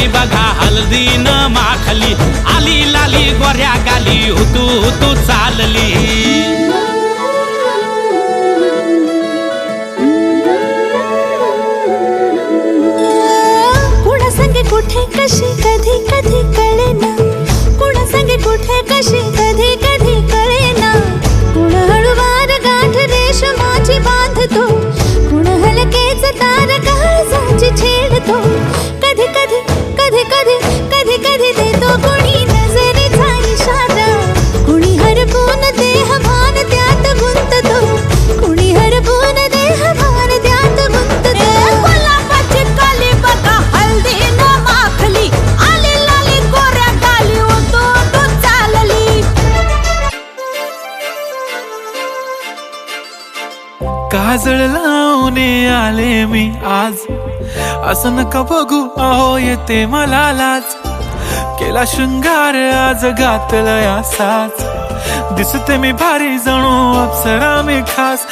आली बघा हळदीन माखली, आली लाली गोऱ्या गाली, हुतू हुतू चालली. कुणा संगे कुठे कशी कधी कधी कळेना, कुणा संगे कुठे कशी कधी कधी कळेना. कुण हळूवार गाठ रेशमाची बांधतो, कुण हलकेच तार काळजाची छेडतो. कधी कधी कधी कधी कधी कधी देतो कुणी नजरेचा इशारा, कुणी हरपून देह भान त्यात गुंततो, कुणी हरपून देह भान त्यात गुंततो. गुलाबाची काली बघा हळदीन माखली, आली लाली गोऱ्या गाली, हुतू हुतू चालली. काजळ लावून आले मी आज, असं नका बघू अहो येते मला लाज. केला शृंगार आज घातला साज, दिसते मी भारी जणू अप्सरा मी खास.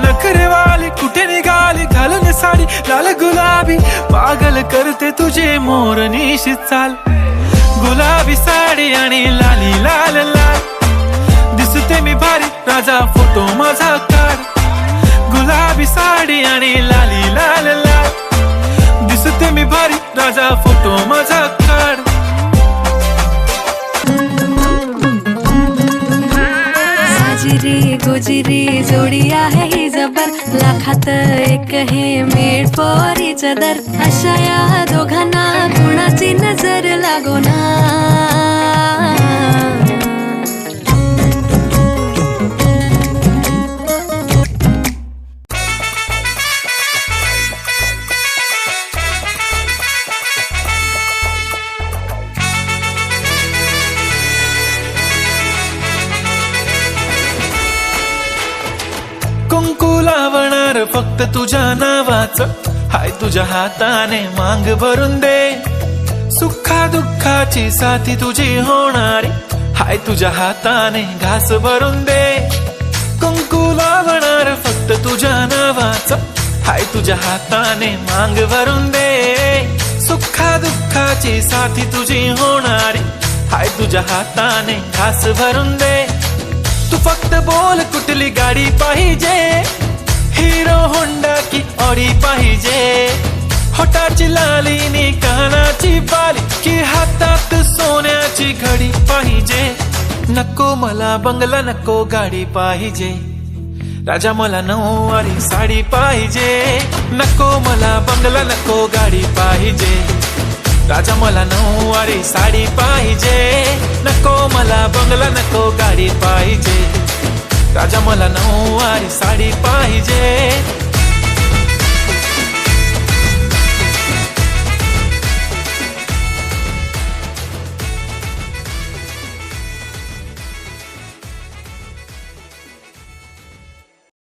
नखरेवाली कुठे निघाली घालून साडी लाल गुलाबी, पागल करते तुझे मोरनीशी चाल. गुलाबी साडी आणि लाली लाल लाल, दिसते मी भारी राजा फोटो माझा काढ. गुलाबी साडी आणि लाली लाल लाल, दिसते मी भारी राजा फोटो माझा काढ. साजिरी गोजिरी जोडी आहे ही जबर, लाखात एक हे मेड फॉर इच अदर. अशा या दोघांना कुणाची नजर लागो ना. कुंकू लावणार फक्त तुझ्या नावाचं, हाय तुझ्या हाताने मांग भरून दे. सुखा दुःखाची साथी तुझी होणारी, हाय तुझ्या हाताने घास भरून दे. कुंकू लावणार फक्त तुझ्या नावाचं, हाय तुझ्या हाताने मांग भरून दे. सुखा दुःखाची साथी तुझी होणारी, हाय तुझ्या हाताने घास भरून दे. तू फक्त बोल कुठली गाडी पाहिजे, हिरो होंडा की ऑडी पाहिजे. होटाची लाली नी कानाची बाली, की हातात सोन्याची घडी पाहिजे. नको मला बंगला नको गाडी पाहिजे, राजा मला नऊवारी साडी पाहिजे. नको मला बंगला नको गाडी पाहिजे, राजा मला नऊवारी साडी पाहिजे. नको मला बंगला नको गाडी पाहिजे, राजा मला नऊवारी साडी पाहिजे.